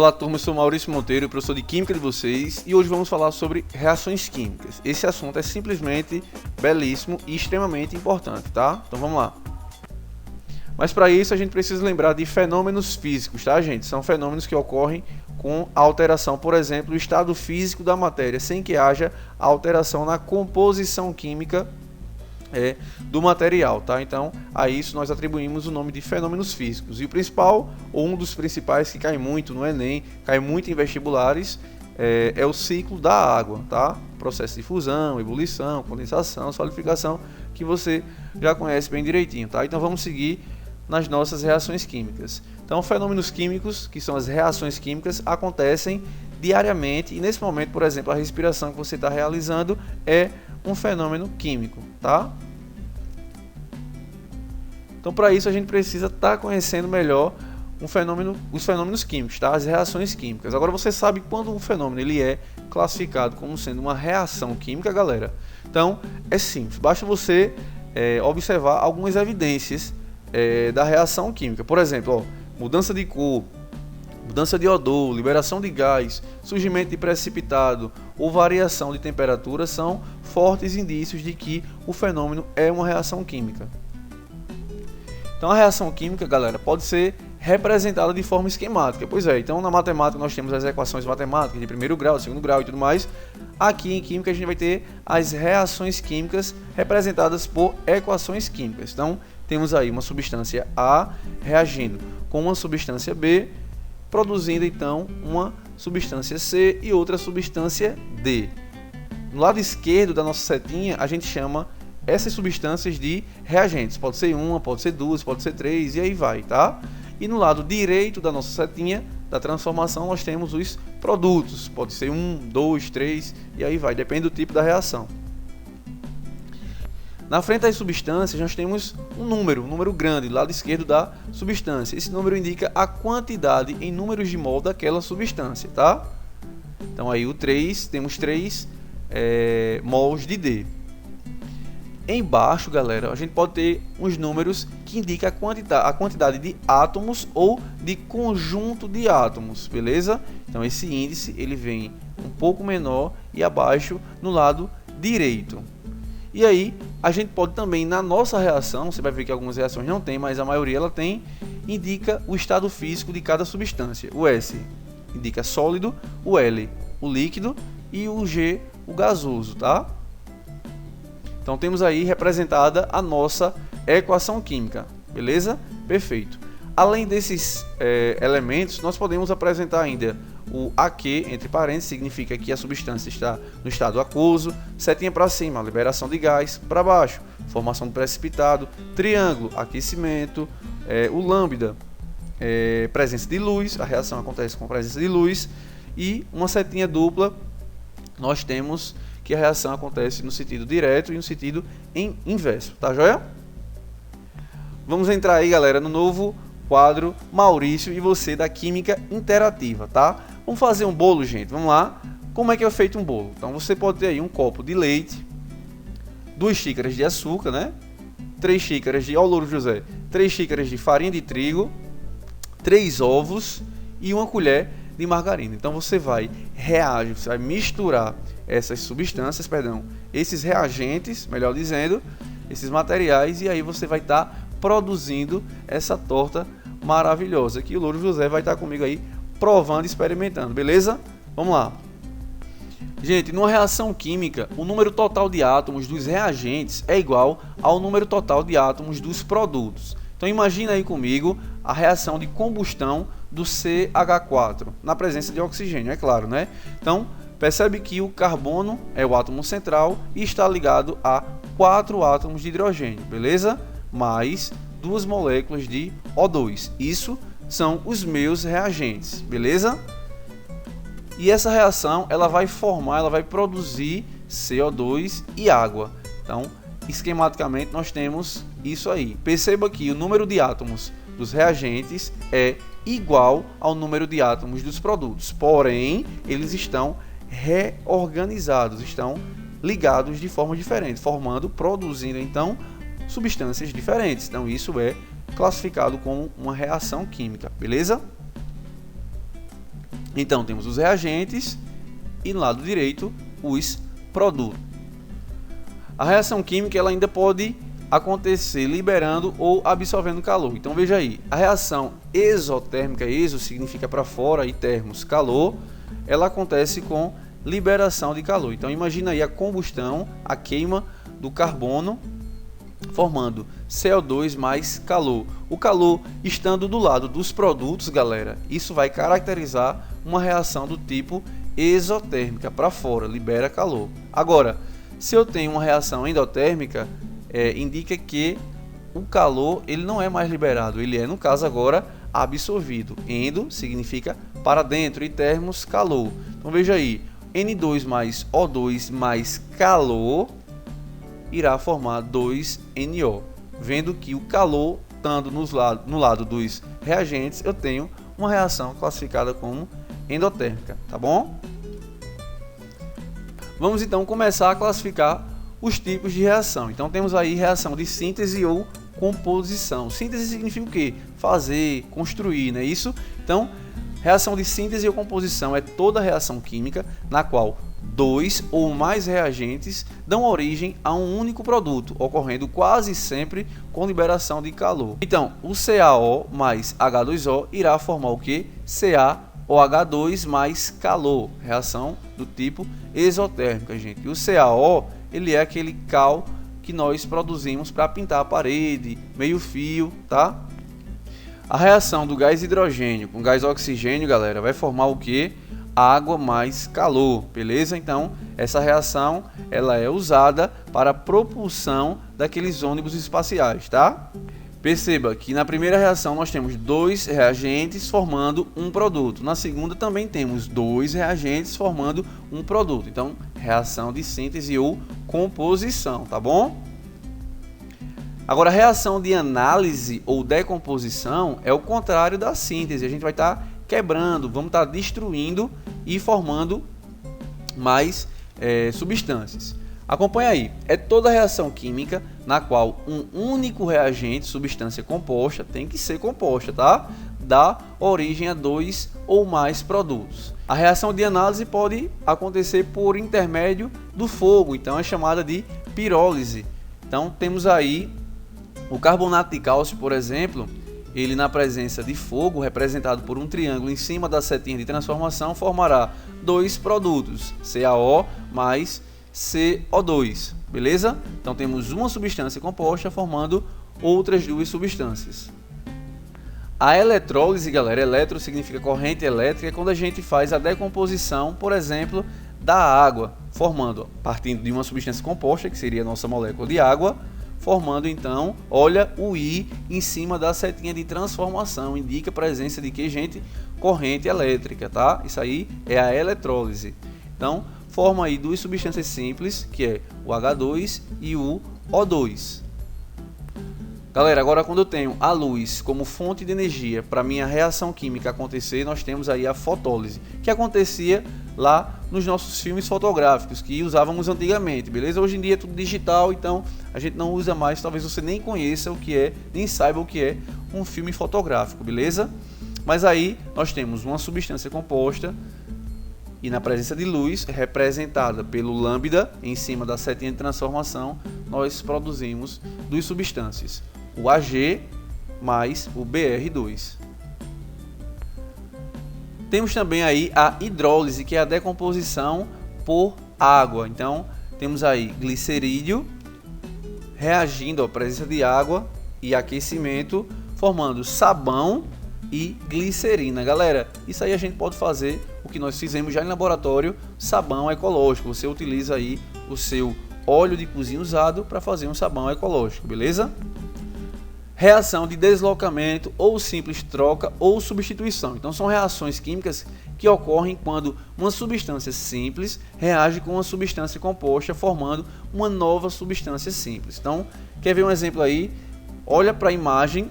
Olá turma, eu sou Maurício Monteiro, professor de Química de vocês, e hoje vamos falar sobre reações químicas. Esse assunto é simplesmente belíssimo e extremamente importante, tá? Então vamos lá. Mas para isso a gente precisa lembrar de fenômenos físicos, tá, gente? São fenômenos que ocorrem com a alteração, por exemplo, do estado físico da matéria, sem que haja alteração na composição química do material, tá? Então, a isso nós atribuímos o nome de fenômenos físicos. E o principal, ou um dos principais que cai muito no Enem, cai muito em vestibulares, é o ciclo da água, tá? Processo de fusão, ebulição, condensação, solidificação, que você já conhece bem direitinho, tá? Então vamos seguir nas nossas reações químicas. Então, fenômenos químicos, que são as reações químicas, acontecem diariamente, e nesse momento, por exemplo, a respiração que você está realizando é um fenômeno químico, tá? Então, para isso a gente precisa estar conhecendo melhor os fenômenos químicos, tá? As reações químicas. Agora, você sabe quando um fenômeno ele é classificado como sendo uma reação química, galera? Então, é simples. Basta você observar algumas evidências da reação química. Por exemplo, ó, mudança de cor, mudança de odor, liberação de gás, surgimento de precipitado ou variação de temperatura são fortes indícios de que o fenômeno é uma reação química. Então a reação química, galera, pode ser representada de forma esquemática. Pois é, então na matemática nós temos as equações matemáticas de primeiro grau, segundo grau e tudo mais. Aqui em química a gente vai ter as reações químicas representadas por equações químicas. Então temos aí uma substância A reagindo com uma substância B, produzindo então uma substância C e outra substância D. No lado esquerdo da nossa setinha a gente chama essas substâncias de reagentes. Pode ser uma, pode ser duas, pode ser três e aí vai, tá? E no lado direito da nossa setinha da transformação nós temos os produtos. Pode ser 1, 2, 3 e aí vai, depende do tipo da reação. Na frente das substâncias nós temos um número grande, do lado esquerdo da substância. Esse número indica a quantidade em números de mol daquela substância, tá? Então aí o 3, temos 3 mols de D. Embaixo, galera, a gente pode ter uns números que indicam a quantidade de átomos ou de conjunto de átomos, beleza? Então esse índice ele vem um pouco menor e abaixo no lado direito. E aí a gente pode também, na nossa reação, você vai ver que algumas reações não tem, mas a maioria ela tem, indica o estado físico de cada substância. O S indica sólido, o L o líquido e o G o gasoso, tá? Então temos aí representada a nossa equação química, beleza? Perfeito. Além desses elementos, nós podemos apresentar ainda o aqui, entre parênteses, significa que a substância está no estado aquoso, setinha para cima, liberação de gás, para baixo, formação de precipitado, triângulo, aquecimento, o lambda, presença de luz, a reação acontece com a presença de luz, e uma setinha dupla, nós temos que a reação acontece no sentido direto e no sentido inverso, tá joia? Vamos entrar aí, galera, no novo quadro Maurício e você da Química Interativa, tá? Vamos fazer um bolo, gente, vamos lá. Como é que é feito um bolo? Então você pode ter aí um copo de leite, 2 xícaras de açúcar, né? 3 xícaras de, ó, Louro José, 3 xícaras de farinha de trigo, 3 ovos e 1 colher de margarina. Então você vai você vai misturar essas substâncias, esses reagentes, melhor dizendo, esses materiais, e aí você vai estar produzindo essa torta maravilhosa que o Louro José vai estar comigo aí provando e experimentando, beleza? Vamos lá. Gente, numa reação química, o número total de átomos dos reagentes é igual ao número total de átomos dos produtos. Então imagina aí comigo a reação de combustão do CH4 na presença de oxigênio, é claro, né? Então percebe que o carbono é o átomo central e está ligado a 4 átomos de hidrogênio, beleza? Mais 2 moléculas de O2. Isso são os meus reagentes, beleza? E essa reação ela vai produzir CO2 e água. Então, esquematicamente nós temos isso aí. Perceba que o número de átomos dos reagentes é igual ao número de átomos dos produtos, porém eles estão reorganizados, estão ligados de forma diferente, produzindo então substâncias diferentes. Então isso é classificado como uma reação química, beleza? Então temos os reagentes e no lado direito os produtos. A reação química ela ainda pode acontecer liberando ou absorvendo calor. Então veja aí, a reação exotérmica, exo significa para fora e termos calor, ela acontece com liberação de calor. Então imagina aí a combustão, a queima do carbono formando CO2 mais calor. O calor estando do lado dos produtos, galera, isso vai caracterizar uma reação do tipo exotérmica, para fora, libera calor. Agora, se eu tenho uma reação endotérmica, indica que o calor ele não é mais liberado, ele é, no caso agora, absorvido. Endo significa para dentro e termos calor. Então veja aí, N2 mais O2 mais calor irá formar 2NO. Vendo que o calor estando no lado dos reagentes, eu tenho uma reação classificada como endotérmica, tá bom? Vamos então começar a classificar os tipos de reação. Então temos aí reação de síntese ou composição. Síntese significa o quê? Fazer, construir, não é isso? Então, reação de síntese ou composição é toda reação química na qual dois ou mais reagentes dão origem a um único produto, ocorrendo quase sempre com liberação de calor. Então, o CaO mais H2O irá formar o que? CaOH2 mais calor, reação do tipo exotérmica, gente. E o CaO, ele é aquele cal que nós produzimos para pintar a parede, meio fio, tá? A reação do gás hidrogênio com gás oxigênio, galera, vai formar o que? Água mais calor, beleza? Então, essa reação ela é usada para a propulsão daqueles ônibus espaciais, tá? Perceba que na primeira reação nós temos dois reagentes formando um produto. Na segunda também temos dois reagentes formando um produto. Então, reação de síntese ou composição, tá bom? Agora, a reação de análise ou decomposição é o contrário da síntese. A gente vai estar quebrando, vamos estar destruindo e formando mais substâncias. Acompanha aí, é toda reação química na qual um único reagente, substância composta, tem que ser composta, tá? Dá origem a dois ou mais produtos. A reação de análise pode acontecer por intermédio do fogo, então é chamada de pirólise. Então temos aí o carbonato de cálcio, por exemplo, ele na presença de fogo, representado por um triângulo em cima da setinha de transformação, formará dois produtos, CaO mais CO2, beleza? Então temos uma substância composta formando outras duas substâncias. A eletrólise, galera, eletro significa corrente elétrica, é quando a gente faz a decomposição, por exemplo, da água, formando, partindo de uma substância composta, que seria a nossa molécula de água, formando então, olha o I em cima da setinha de transformação, indica a presença de que, gente? Corrente elétrica, tá? Isso aí é a eletrólise. Então, forma aí duas substâncias simples, que é o H2 e o O2. Galera, agora quando eu tenho a luz como fonte de energia para minha reação química acontecer, nós temos aí a fotólise, que acontecia lá nos nossos filmes fotográficos, que usávamos antigamente, beleza? Hoje em dia é tudo digital, então a gente não usa mais, talvez você nem conheça o que é, nem saiba o que é um filme fotográfico, beleza? Mas aí nós temos uma substância composta e na presença de luz, representada pelo lambda em cima da setinha de transformação, nós produzimos duas substâncias, o Ag mais o Br2. Temos também aí a hidrólise, que é a decomposição por água. Então, temos aí glicerídeo reagindo à presença de água e aquecimento, formando sabão e glicerina. Galera, isso aí a gente pode fazer o que nós fizemos já em laboratório, sabão ecológico. Você utiliza aí o seu óleo de cozinha usado para fazer um sabão ecológico, beleza? Reação de deslocamento ou simples troca ou substituição. Então são reações químicas que ocorrem quando uma substância simples reage com uma substância composta, formando uma nova substância simples. Então, quer ver um exemplo aí? Olha para a imagem.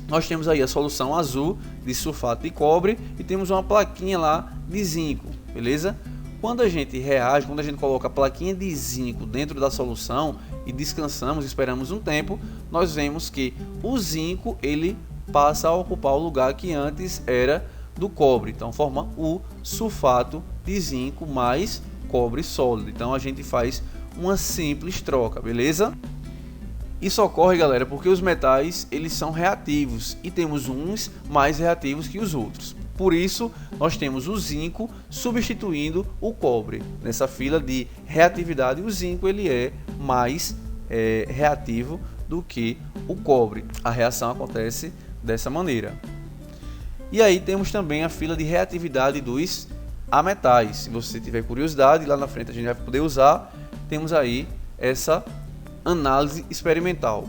Nós temos aí a solução azul de sulfato de cobre e temos uma plaquinha lá de zinco, beleza? Quando a gente reage, quando a gente coloca a plaquinha de zinco dentro da solução e descansamos, esperamos um tempo, nós vemos que o zinco ele passa a ocupar o lugar que antes era do cobre. Então forma o sulfato de zinco mais cobre sólido. Então a gente faz uma simples troca, beleza? Isso ocorre, galera, porque os metais eles são reativos e temos uns mais reativos que os outros. Por isso, nós temos o zinco substituindo o cobre. Nessa fila de reatividade, o zinco ele é mais reativo do que o cobre. A reação acontece dessa maneira. E aí temos também a fila de reatividade dos ametais. Se você tiver curiosidade, lá na frente a gente vai poder usar. Temos aí essa análise experimental.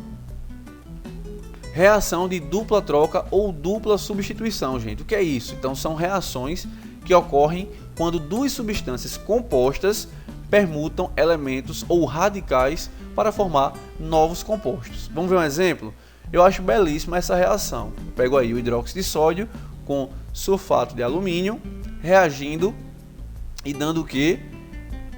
Reação de dupla troca ou dupla substituição, gente. O que é isso? Então são reações que ocorrem quando duas substâncias compostas permutam elementos ou radicais para formar novos compostos. Vamos ver um exemplo? Eu acho belíssima essa reação. Eu pego aí o hidróxido de sódio com sulfato de alumínio, reagindo e dando o que?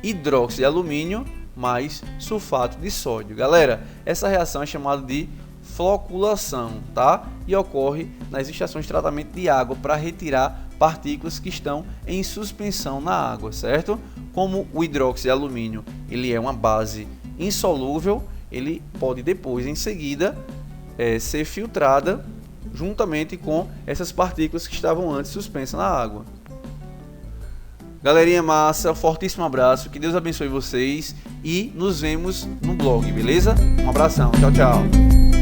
Hidróxido de alumínio mais sulfato de sódio. Galera, essa reação é chamada de floculação, tá? E ocorre nas estações de tratamento de água para retirar partículas que estão em suspensão na água, certo? Como o hidróxido de alumínio, ele é uma base insolúvel, ele pode depois, em seguida, ser filtrada juntamente com essas partículas que estavam antes suspensas na água. Galerinha massa, fortíssimo abraço, que Deus abençoe vocês e nos vemos no blog, beleza? Um abração, tchau, tchau.